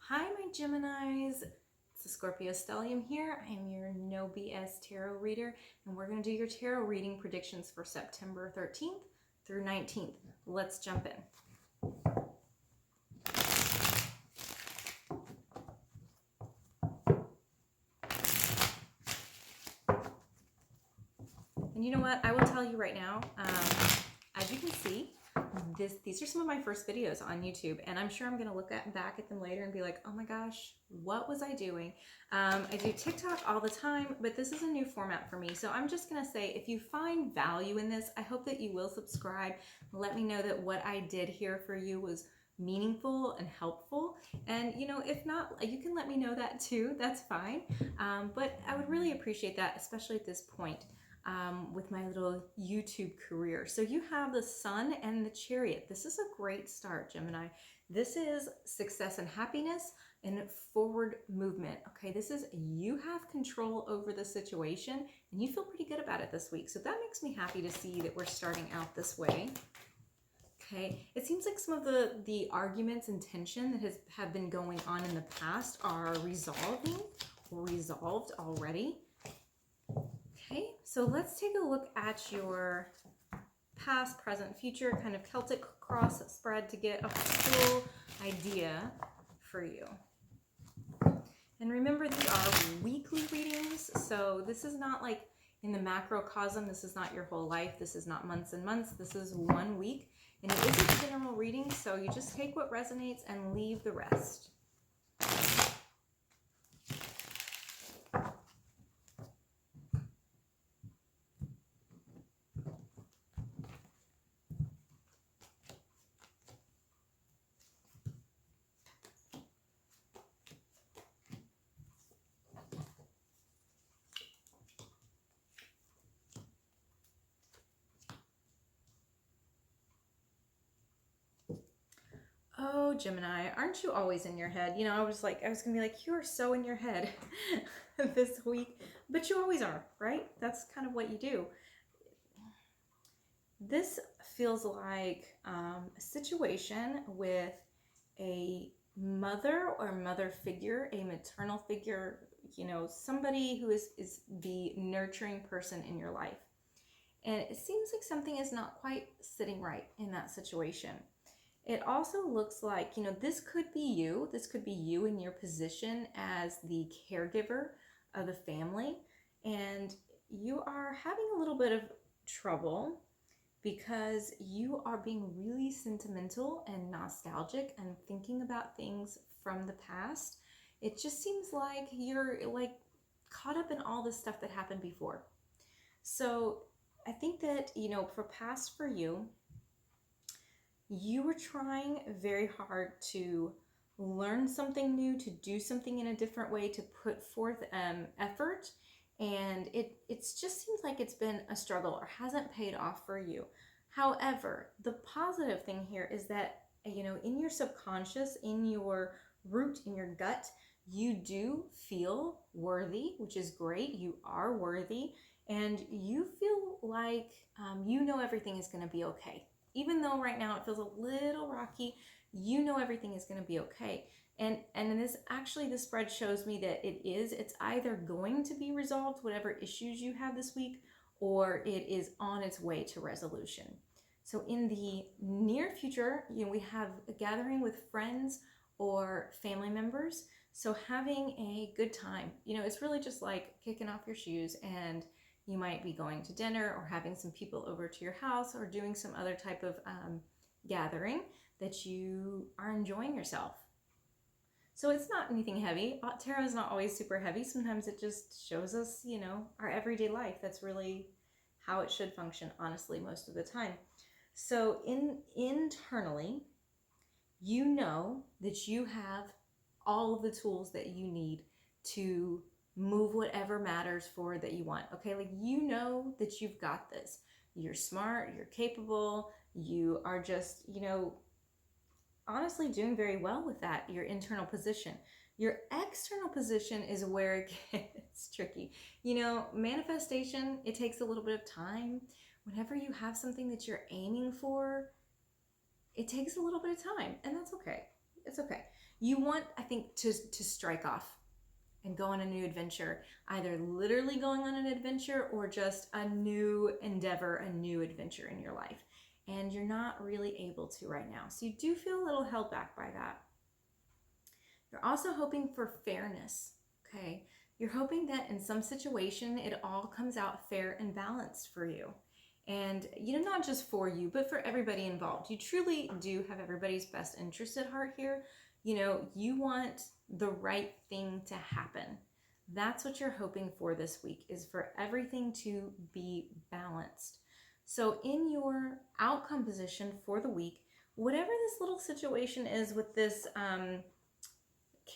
Hi, my Geminis. It's the Scorpio Stellium here. I am your no BS tarot reader, and we're going to do your tarot reading predictions for September 13th through 19th. Let's jump in. And you know what? I will tell you right now, as you can see, these are some of my first videos on YouTube, and I'm sure I'm going to look back at them later and be like, oh my gosh, what was I doing? I do TikTok all the time, but this is a new format for me. So I'm just going to say, if you find value in this, I hope that you will subscribe. Let me know that what I did here for you was meaningful and helpful. And you know, if not, you can let me know that too. That's fine. But I would really appreciate that, especially at this point. With my little YouTube career. So you have the Sun and the Chariot. This is a great start, Gemini. This is success and happiness and forward movement. Okay, this is you have control over the situation and you feel pretty good about it this week. So that makes me happy to see that we're starting out this way. Okay, it seems like some of the arguments and tension that have been going on in the past are resolving or resolved already. Okay, so let's take a look at your past, present, future, kind of Celtic cross spread to get a full idea for you. And remember, these are weekly readings, so this is not like in the macrocosm. This is not your whole life. This is not months and months. This is 1 week, and it is a general reading, so you just take what resonates and leave the rest. Oh, Gemini, aren't you always in your head? You know, I was gonna be like, you are so in your head this week, but you always are, right? That's kind of what you do. This feels like a situation with a mother or mother figure, a maternal figure, you know, somebody who is the nurturing person in your life. And it seems like something is not quite sitting right in that situation. It also looks like, you know, this could be you. This could be you in your position as the caregiver of the family. And you are having a little bit of trouble because you are being really sentimental and nostalgic and thinking about things from the past. It just seems like you're like caught up in all the stuff that happened before. So I think that, you know, for you, you were trying very hard to learn something new, to do something in a different way, to put forth effort, and it just seems like it's been a struggle or hasn't paid off for you. However, the positive thing here is that, you know, in your subconscious, in your root, in your gut, you do feel worthy, which is great. You are worthy, and you feel like you know everything is going to be okay. Even though right now it feels a little rocky, you know everything is going to be okay. And this spread shows me that it's either going to be resolved, whatever issues you have this week, or it is on its way to resolution. So in the near future, you know, we have a gathering with friends or family members. So having a good time, you know, it's really just like kicking off your shoes, and you might be going to dinner or having some people over to your house or doing some other type of gathering that you are enjoying yourself. So it's not anything heavy. Tarot is not always super heavy. Sometimes it just shows us, you know, our everyday life. That's really how it should function, honestly, most of the time. So internally, you know that you have all of the tools that you need to move whatever matters forward that you want. Okay, like you know that you've got this. You're smart, you're capable, you are just, you know, honestly doing very well with that, your internal position. Your external position is where it gets tricky. You know, manifestation, it takes a little bit of time. Whenever you have something that you're aiming for, it takes a little bit of time, and that's okay. It's okay. You want, I think, to strike off and go on a new adventure, either literally going on an adventure or just a new endeavor, a new adventure in your life. And you're not really able to right now. So you do feel a little held back by that. You're also hoping for fairness, okay? You're hoping that in some situation it all comes out fair and balanced for you. And, not just for you, but for everybody involved. You truly do have everybody's best interest at heart here. You want the right thing to happen. That's what you're hoping for this week, is for everything to be balanced. So in your outcome position for the week, whatever this little situation is with this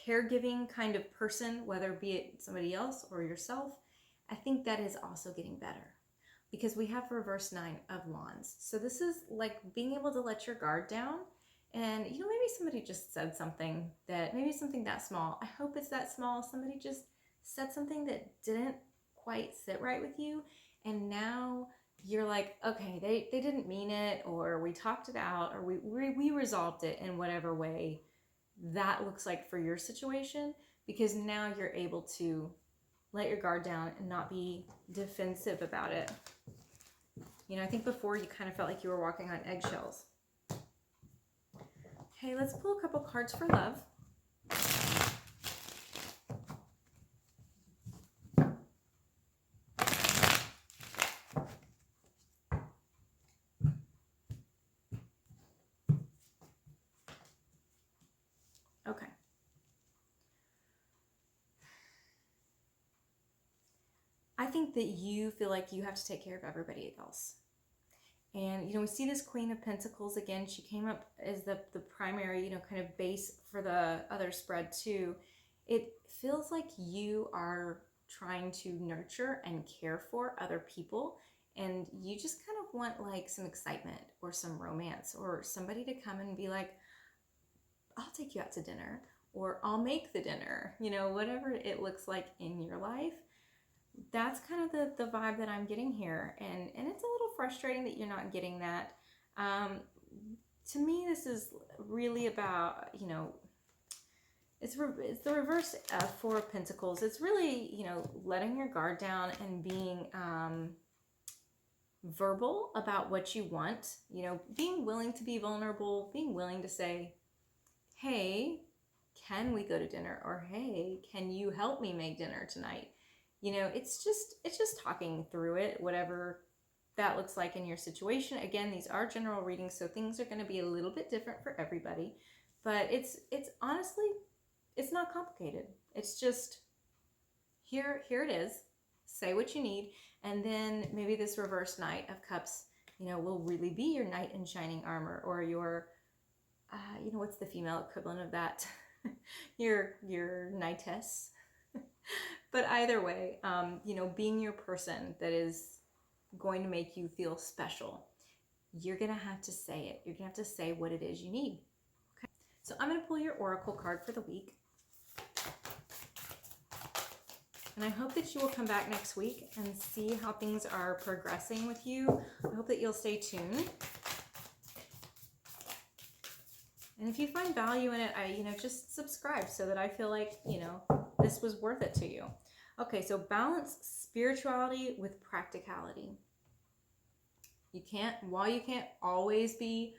caregiving kind of person, whether be it somebody else or yourself, I think that is also getting better, because we have reverse 9 of wands. So this is like being able to let your guard down. And maybe somebody just said something that small. I hope it's that small. Somebody just said something that didn't quite sit right with you, and now you're like, okay, they didn't mean it, or we talked it out, or we resolved it in whatever way that looks like for your situation, because now you're able to let your guard down and not be defensive about it. I think before you kind of felt like you were walking on eggshells. Okay, let's pull a couple cards for love. Okay. I think that you feel like you have to take care of everybody else. And, we see this Queen of Pentacles again. She came up as the primary, kind of base for the other spread too. It feels like you are trying to nurture and care for other people. And you just kind of want like some excitement or some romance, or somebody to come and be like, I'll take you out to dinner, or I'll make the dinner, whatever it looks like in your life. That's kind of the vibe that I'm getting here. And it's a little frustrating that you're not getting that. To me, this is really about, it's the reverse of 4 of Pentacles. It's really, letting your guard down and being verbal about what you want, being willing to be vulnerable, being willing to say, hey, can we go to dinner? Or, hey, can you help me make dinner tonight? It's just talking through it, whatever that looks like in your situation. Again, these are general readings, so things are going to be a little bit different for everybody. But it's honestly, it's not complicated. It's just, here it is. Say what you need. And then maybe this reverse Knight of Cups, will really be your knight in shining armor, or your, what's the female equivalent of that? your knightess. But either way, being your person that is going to make you feel special, you're going to have to say it. You're going to have to say what it is you need. Okay. So I'm going to pull your oracle card for the week. And I hope that you will come back next week and see how things are progressing with you. I hope that you'll stay tuned. And if you find value in it, just subscribe so that I feel like, this was worth it to you. Okay, so balance spirituality with practicality. While you can't always be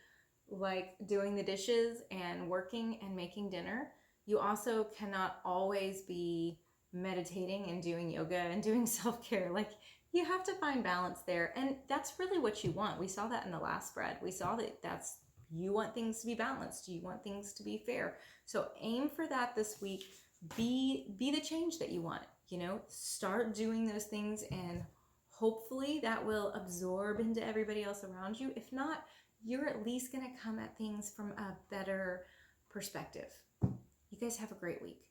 like doing the dishes and working and making dinner, you also cannot always be meditating and doing yoga and doing self-care. Like, you have to find balance there. And that's really what you want. We saw that in the last spread. We saw that you want things to be balanced. You want things to be fair. So aim for that this week. Be the change that you want. Start doing those things, and hopefully that will absorb into everybody else around you. If not, you're at least going to come at things from a better perspective. You guys have a great week.